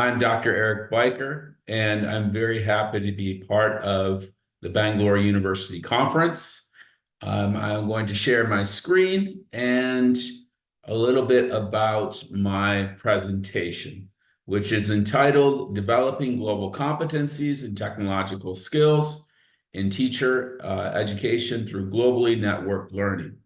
I'm Dr. Erik Byker, and I'm very happy to be part of the Bangalore University Conference. I'm going to share my screen and a little bit about my presentation, which is entitled Developing Global Competencies and Technological Skills in Teacher Education Through Globally Networked Learning.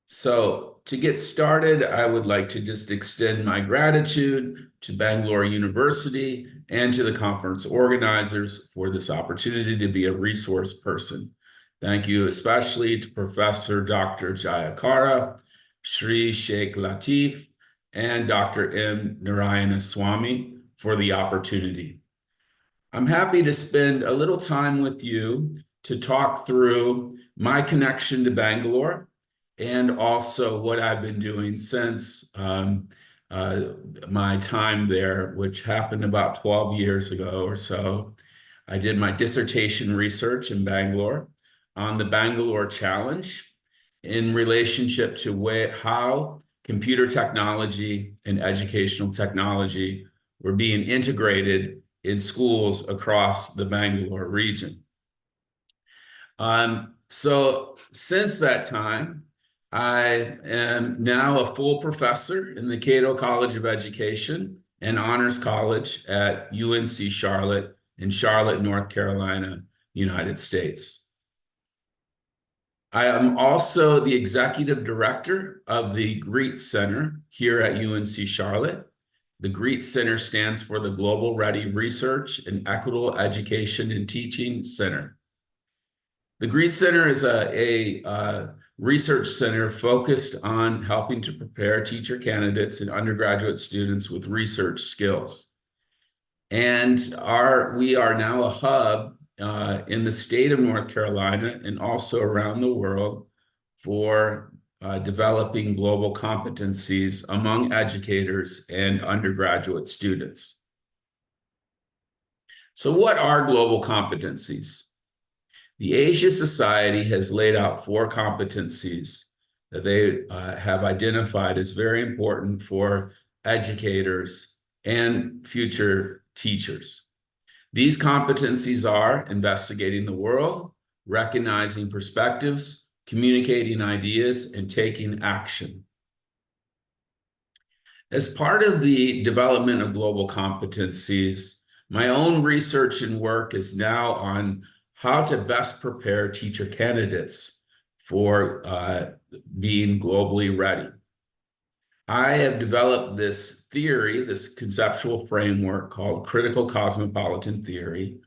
So to get started, I would like to just extend my gratitude to Bangalore University and to the conference organizers for this opportunity to be a resource person. Thank you especially to Professor Dr. Jayakara, Sri Sheikh Latif, and Dr. M. Narayanaswamy for the opportunity. I'm happy to spend a little time with you to talk through my connection to Bangalore and also what I've been doing since my time there, which happened about 12 years ago or so. I did my dissertation research in Bangalore on the Bangalore Challenge in relationship to how computer technology and educational technology were being integrated in schools across the Bangalore region. So since that time, I am now a full professor in the Cato College of Education and Honors College at UNC Charlotte in Charlotte, North Carolina, United States. I am also the executive director of the GREET Center here at UNC Charlotte. The GREET Center stands for the Global Ready Research and Equitable Education and Teaching Center. The GREET Center is a research center focused on helping to prepare teacher candidates and undergraduate students with research skills. And we are now a hub in the state of North Carolina and also around the world for developing global competencies among educators and undergraduate students. So what are global competencies? The Asia Society has laid out 4 competencies that they have identified as very important for educators and future teachers. These competencies are investigating the world, recognizing perspectives, communicating ideas, and taking action. As part of the development of global competencies, my own research and work is now on how to best prepare teacher candidates for being globally ready. I have developed this theory, this conceptual framework called critical cosmopolitan theory,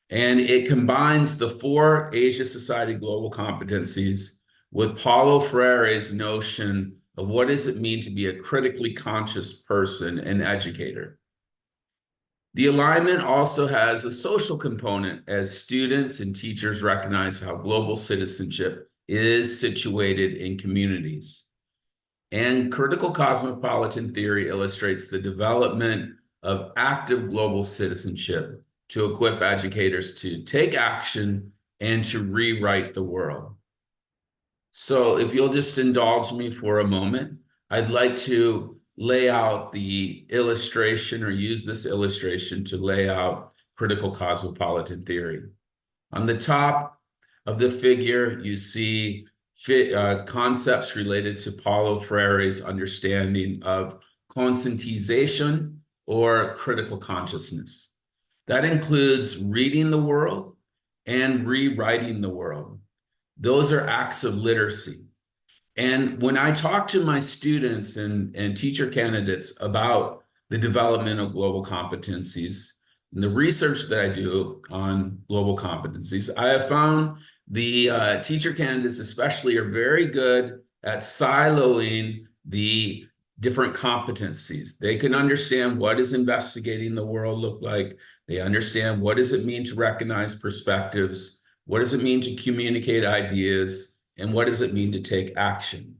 and it combines the 4 Asia Society global competencies with Paulo Freire's notion of what does it mean to be a critically conscious person and educator. The alignment also has a social component as students and teachers recognize how global citizenship is situated in communities. And critical cosmopolitan theory illustrates the development of active global citizenship to equip educators to take action and to rewrite the world. So if you'll just indulge me for a moment, I'd like to lay out the illustration or use this illustration to lay out critical cosmopolitan theory. On the top of the figure, you see concepts related to Paulo Freire's understanding of conscientization or critical consciousness. That includes reading the world and rewriting the world. Those are acts of literacy. And when I talk to my students and teacher candidates about the development of global competencies and the research that I do on global competencies, I have found the teacher candidates especially are very good at siloing the different competencies. They can understand what does investigating the world look like. They understand what does it mean to recognize perspectives, what does it mean to communicate ideas, and what does it mean to take action?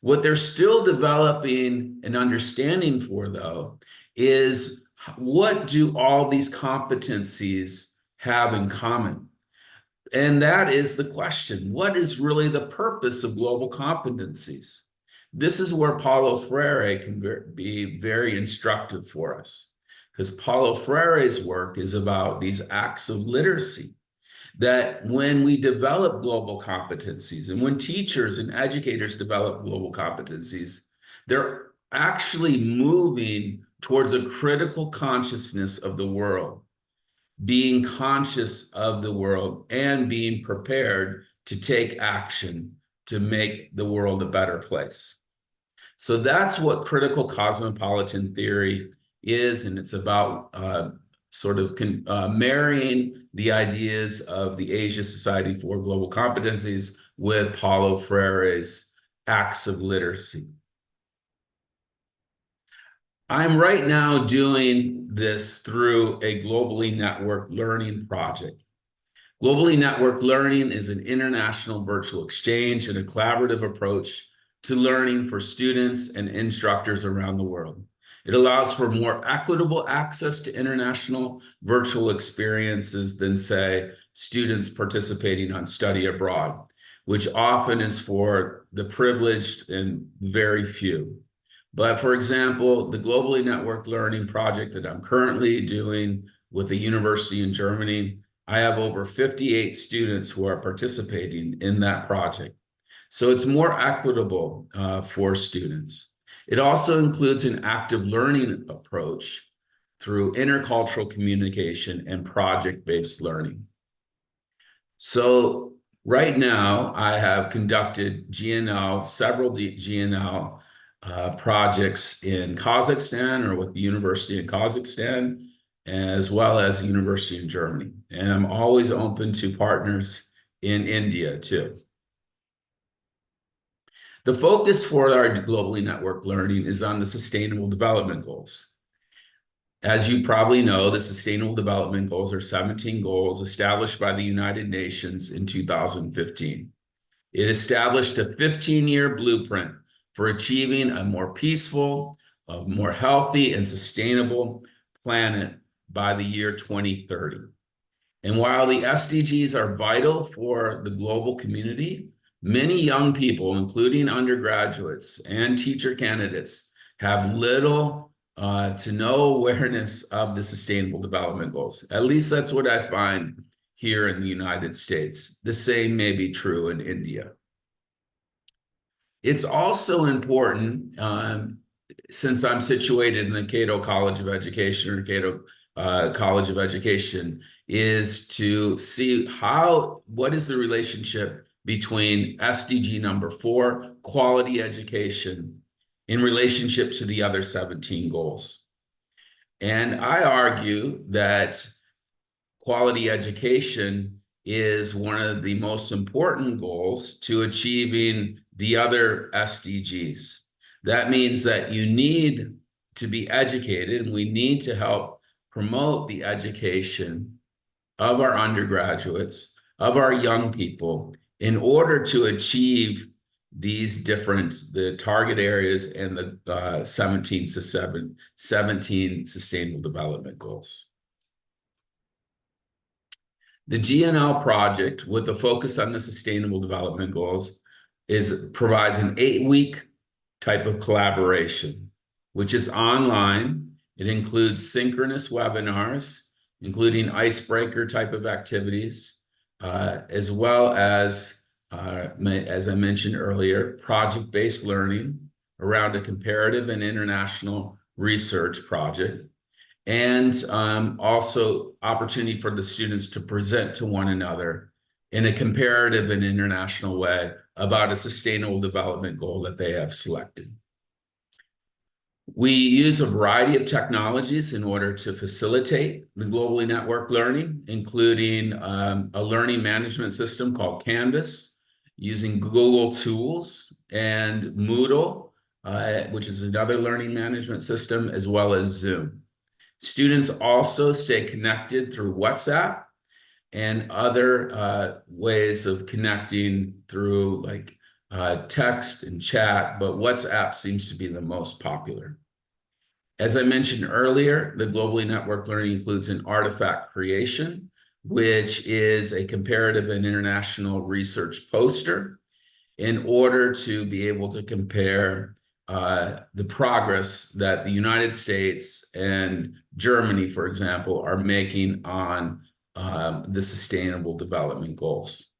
What they're still developing an understanding for, though, is what do all these competencies have in common? And that is the question. What is really the purpose of global competencies? This is where Paulo Freire can be very instructive for us. because Paulo Freire's work is about these acts of literacy. That when we develop global competencies and when teachers and educators develop global competencies, they're actually moving towards a critical consciousness of the world, being conscious of the world and being prepared to take action to make the world a better place. So that's what critical cosmopolitan theory is, and it's about marrying the ideas of the Asia Society for Global Competencies with Paulo Freire's acts of literacy. I'm right now doing this through a globally networked learning project. Globally networked learning is an international virtual exchange and a collaborative approach to learning for students and instructors around the world. It allows for more equitable access to international virtual experiences than, say, students participating on study abroad, which often is for the privileged and very few. But for example, the Globally Networked Learning project that I'm currently doing with a university in Germany, I have over 58 students who are participating in that project. So it's more equitable for students. It also includes an active learning approach through intercultural communication and project-based learning. So right now, I have conducted several GNL projects in Kazakhstan or with the university in Kazakhstan, as well as the university in Germany. And I'm always open to partners in India too. The focus for our globally networked learning is on the Sustainable Development Goals. As you probably know, the Sustainable Development Goals are 17 goals established by the United Nations in 2015. It established a 15-year blueprint for achieving a more peaceful, a more healthy, and sustainable planet by the year 2030. And while the SDGs are vital for the global community, many young people, including undergraduates and teacher candidates, have little to no awareness of the Sustainable Development Goals. At least that's what I find here in the United States. The same may be true in India. It's also important, since I'm situated in the Cato College of Education or Cato College of Education, is to see what is the relationship between SDG number 4, quality education, in relationship to the other 17 goals. And I argue that quality education is one of the most important goals to achieving the other SDGs. That means that you need to be educated, and we need to help promote the education of our undergraduates, of our young people, in order to achieve these the target areas and the 17 Sustainable Development Goals. The GNL project, with a focus on the Sustainable Development Goals, provides an 8-week type of collaboration, which is online. It includes synchronous webinars, including icebreaker type of activities, as well as I mentioned earlier, project-based learning around a comparative and international research project, and also opportunity for the students to present to one another in a comparative and international way about a sustainable development goal that they have selected. We use a variety of technologies in order to facilitate the globally networked learning, including a learning management system called Canvas, using Google Tools and Moodle, which is another learning management system, as well as Zoom. Students also stay connected through WhatsApp and other ways of connecting through text and chat, but WhatsApp seems to be the most popular. As I mentioned earlier, the globally networked learning includes an artifact creation, which is a comparative and international research poster in order to be able to compare the progress that the United States and Germany, for example, are making on the Sustainable Development Goals.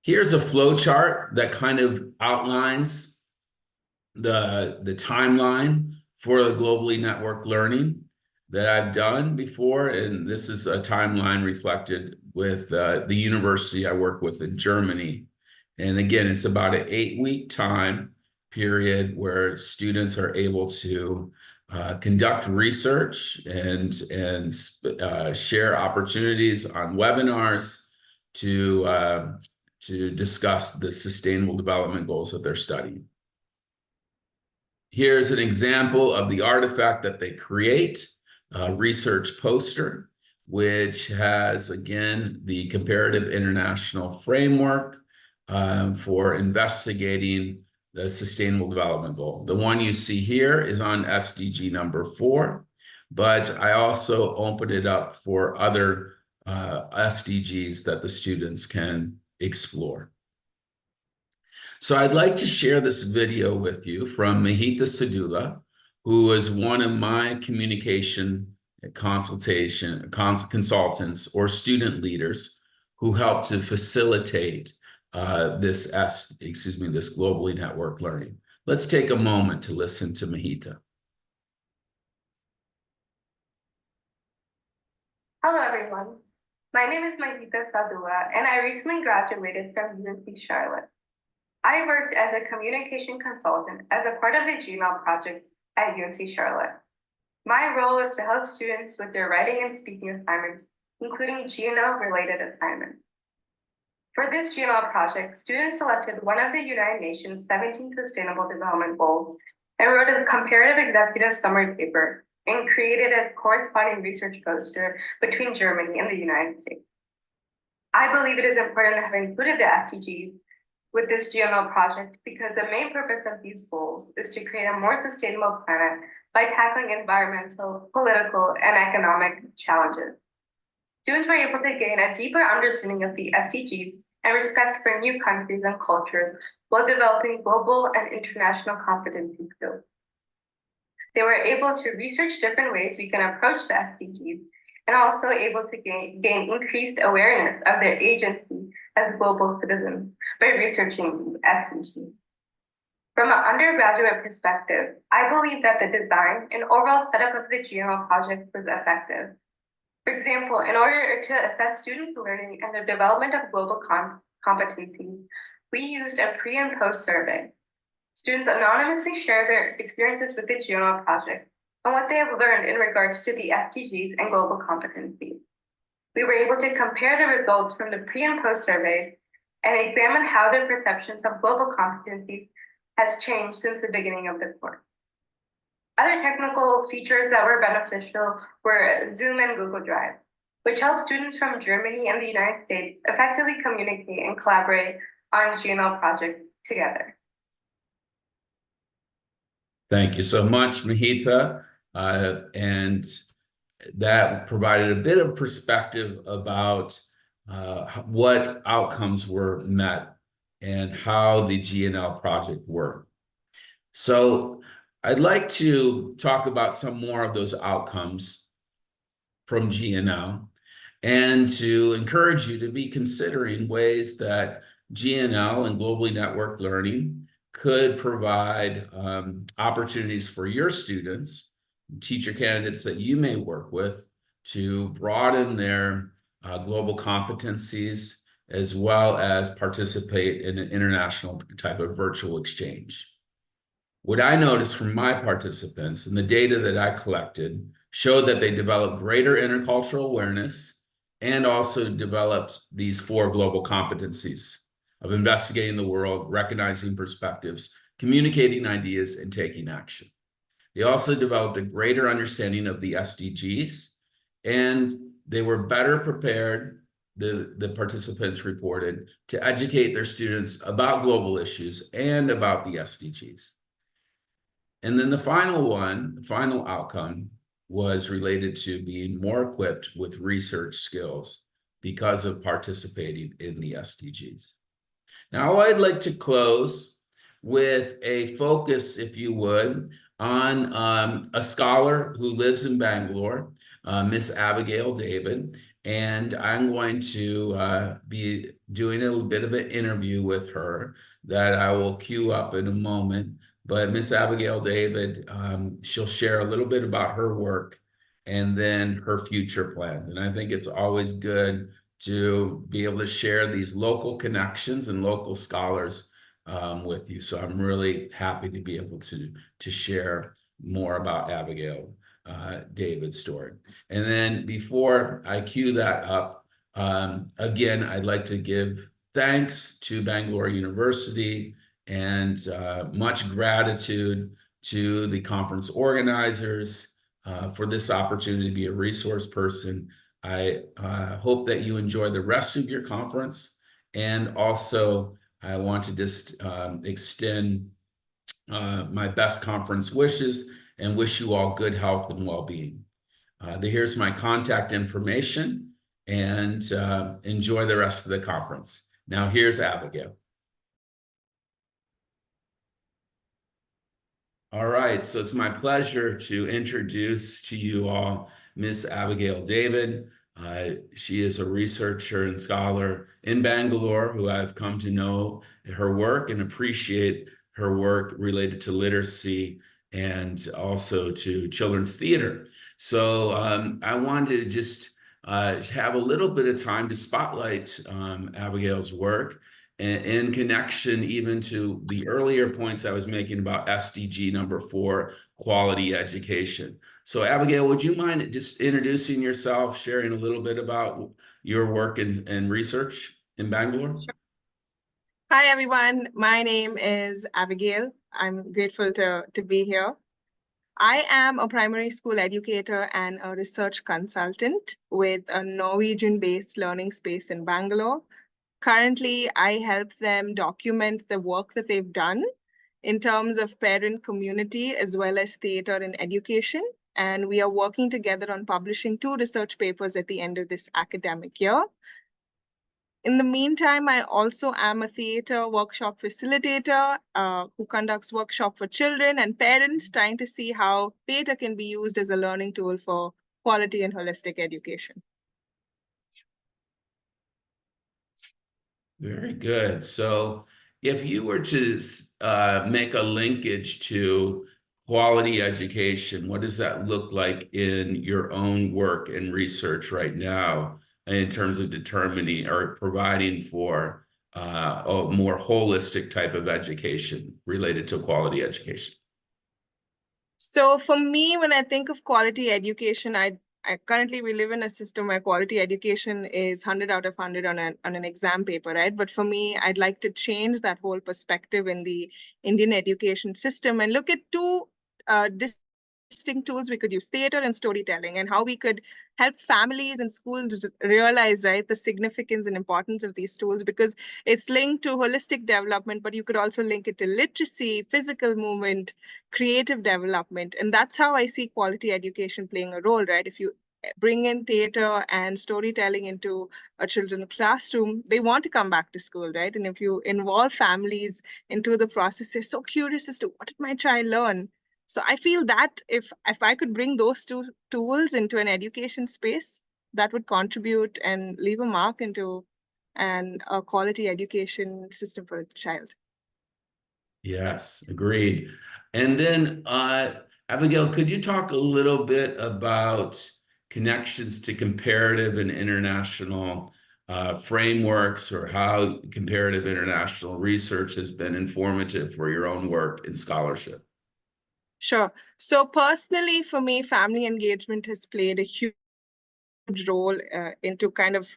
Here's a flow chart that kind of outlines the timeline for the globally networked learning that I've done before. And this is a timeline reflected with the university I work with in Germany. And again, it's about an 8-week time period where students are able to conduct research and share opportunities on webinars to discuss the Sustainable Development Goals that they're studying. Here's an example of the artifact that they create, a research poster, which has, again, the comparative international framework for investigating the Sustainable Development Goal. The one you see here is on SDG number 4, but I also opened it up for other SDGs that the students can explore. So I'd like to share this video with you from Mahita Sadula, who is one of my communication consultants or student leaders who help to facilitate this globally networked learning. Let's take a moment to listen to Mahita. Hello, everyone. My name is Mahita Sadula, and I recently graduated from UNC Charlotte. I worked as a communication consultant as a part of the GML project at UNC Charlotte. My role is to help students with their writing and speaking assignments, including GNL-related assignments. For this GML project, students selected one of the United Nations 17 Sustainable Development Goals and wrote a comparative executive summary paper and created a corresponding research poster between Germany and the United States. I believe it is important to have included the SDGs with this GML project because the main purpose of these goals is to create a more sustainable planet by tackling environmental, political, and economic challenges. Students were able to gain a deeper understanding of the SDGs and respect for new countries and cultures while developing global and international competency skills. They were able to research different ways we can approach the SDGs and also able to gain increased awareness of their agency as global citizens by researching these SDGs. From an undergraduate perspective, I believe that the design and overall setup of the GML project was effective. For example, in order to assess students' learning and the development of global competencies, we used a pre and post survey. Students anonymously share their experiences with the GML project and what they have learned in regards to the SDGs and global competencies. We were able to compare the results from the pre and post surveys and examine how their perceptions of global competencies has changed since the beginning of the course. Other technical features that were beneficial were Zoom and Google Drive, which help students from Germany and the United States effectively communicate and collaborate on GML projects together. Thank you so much, Mahita. And that provided a bit of perspective about what outcomes were met and how the GNL project worked. So I'd like to talk about some more of those outcomes from GNL and to encourage you to be considering ways that GNL and globally networked learning could provide opportunities for your students, teacher candidates that you may work with, to broaden their global competencies as well as participate in an international type of virtual exchange. What I noticed from my participants and the data that I collected showed that they developed greater intercultural awareness and also developed these 4 global competencies of investigating the world, recognizing perspectives, communicating ideas, and taking action. They also developed a greater understanding of the SDGs, and they were better prepared, the participants reported, to educate their students about global issues and about the SDGs. And then the final outcome was related to being more equipped with research skills because of participating in the SDGs. Now, I'd like to close with a focus, if you would, on a scholar who lives in Bangalore, Miss Abigail David. And I'm going to be doing a little bit of an interview with her that I will queue up in a moment. But Miss Abigail David, she'll share a little bit about her work and then her future plans. And I think it's always good to be able to share these local connections and local scholars with you. So I'm really happy to be able to share more about Abigail David's story. And then before I cue that up, again, I'd like to give thanks to Bangalore University and much gratitude to the conference organizers for this opportunity to be a resource person. I hope that you enjoy the rest of your conference. And also, I want to just extend my best conference wishes and wish you all good health and well-being. Here's my contact information, and enjoy the rest of the conference. Now, here's Abigail. All right, so it's my pleasure to introduce to you all Miss Abigail David. She is a researcher and scholar in Bangalore who I've come to know her work and appreciate her work related to literacy and also to children's theater. So I wanted to just have a little bit of time to spotlight Abigail's work in connection even to the earlier points I was making about SDG number 4, quality education. So Abigail, would you mind just introducing yourself, sharing a little bit about your work and research in Bangalore? Sure. Hi, everyone. My name is Abigail. I'm grateful to be here. I am a primary school educator and a research consultant with a Norwegian-based learning space in Bangalore. Currently, I help them document the work that they've done in terms of parent community as well as theater and education. And we are working together on publishing 2 research papers at the end of this academic year. In the meantime, I also am a theater workshop facilitator who conducts workshop for children and parents trying to see how theater can be used as a learning tool for quality and holistic education. Very good. So if you were to make a linkage to quality education, what does that look like in your own work and research right now in terms of determining or providing for a more holistic type of education related to quality education? So for me, when I think of quality education, I currently we live in a system where quality education is 100 out of 100 on an exam paper, right? But for me, I'd like to change that whole perspective in the Indian education system and look at 2 distinct tools we could use, theater and storytelling, and how we could help families and schools realize, right, the significance and importance of these tools, because it's linked to holistic development, but you could also link it to literacy, physical movement, creative development. And that's how I see quality education playing a role, right? If you bring in theater and storytelling into a children's classroom, they want to come back to school, right? And if you involve families into the process, they're so curious as to what did my child learn? So I feel that if I could bring those 2 tools into an education space, that would contribute and leave a mark into a quality education system for a child. Yes, agreed. And then, Abigail, could you talk a little bit about connections to comparative and international frameworks, or how comparative international research has been informative for your own work in scholarship? Sure. So personally, for me, family engagement has played a huge role into kind of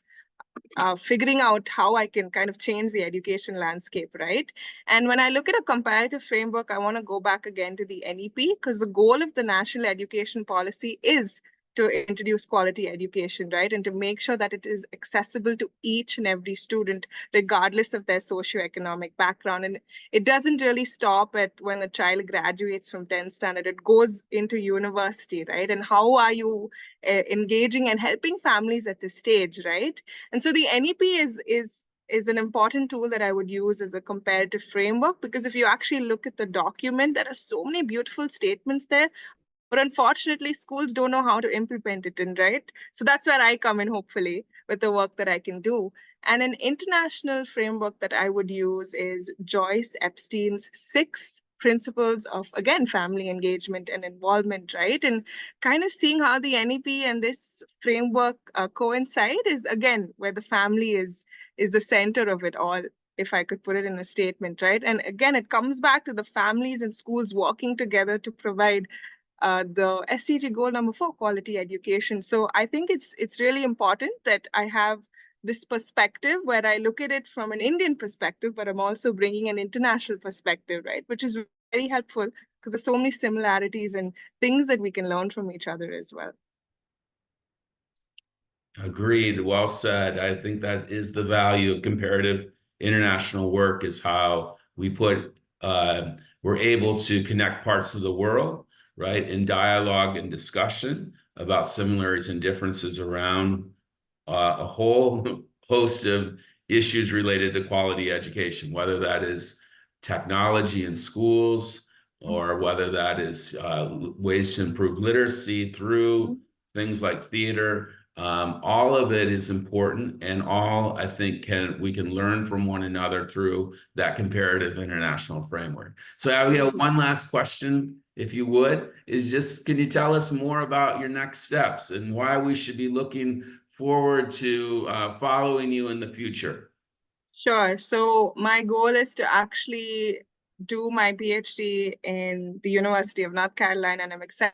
figuring out how I can kind of change the education landscape, right? And when I look at a comparative framework, I want to go back again to the NEP, because the goal of the national education policy is to introduce quality education, right? And to make sure that it is accessible to each and every student, regardless of their socioeconomic background. And it doesn't really stop at when a child graduates from 10th standard, it goes into university, right? And how are you engaging and helping families at this stage, right? And so the NEP is is an important tool that I would use as a comparative framework, because if you actually look at the document, there are so many beautiful statements there, but unfortunately, schools don't know how to implement it in, right? So that's where I come in, hopefully, with the work that I can do. And an international framework that I would use is Joyce Epstein's 6 principles of, again, family engagement and involvement, right? And kind of seeing how the NEP and this framework coincide is, again, where the family is the center of it all, if I could put it in a statement, right? And again, it comes back to the families and schools working together to provide the SCG goal number 4, quality education. So I think it's really important that I have this perspective where I look at it from an Indian perspective, but I'm also bringing an international perspective, right? Which is very helpful because there's so many similarities and things that we can learn from each other as well. Agreed. Well said. I think that is the value of comparative international work, is how we're able to connect parts of the world, right, in dialogue and discussion about similarities and differences around a whole host of issues related to quality education, whether that is technology in schools or whether that is ways to improve literacy through things like theater. All of it is important, and all I think we can learn from one another through that comparative international framework. So Abigail, one last question, if you would, is just, can you tell us more about your next steps and why we should be looking forward to following you in the future? Sure. So my goal is to actually do my PhD in the University of North Carolina, and I'm excited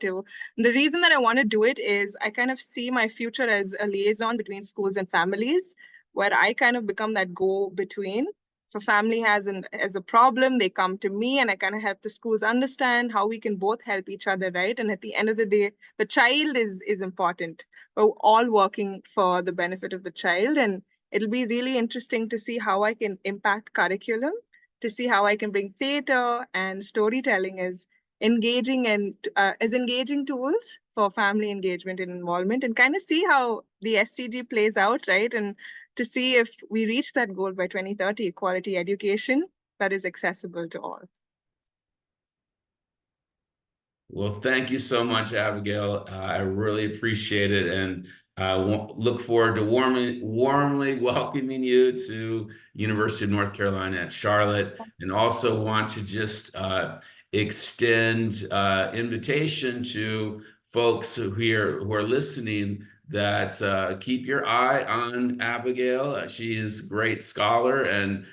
to. The reason that I want to do it is I kind of see my future as a liaison between schools and families, where I kind of become that go-between. If a family has a problem, they come to me, and I kind of help the schools understand how we can both help each other, right? And at the end of the day, the child is important. We're all working for the benefit of the child, and it'll be really interesting to see how I can impact curriculum, to see how I can bring theater and storytelling as engaging tools for family engagement and involvement, and kind of see how the SCG plays out, right? And to see if we reach that goal by 2030, quality education that is accessible to all. Well, thank you so much, Abigail. I really appreciate it, and I look forward to warmly welcoming you to University of North Carolina at Charlotte, and also want to just extend invitation to folks who are listening that keep your eye on Abigail. She is a great scholar and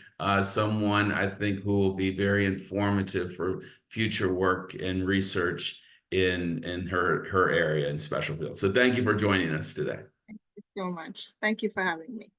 someone I think who will be very informative for future work and research in her area and special field. So thank you for joining us today. Thank you so much. Thank you for having me.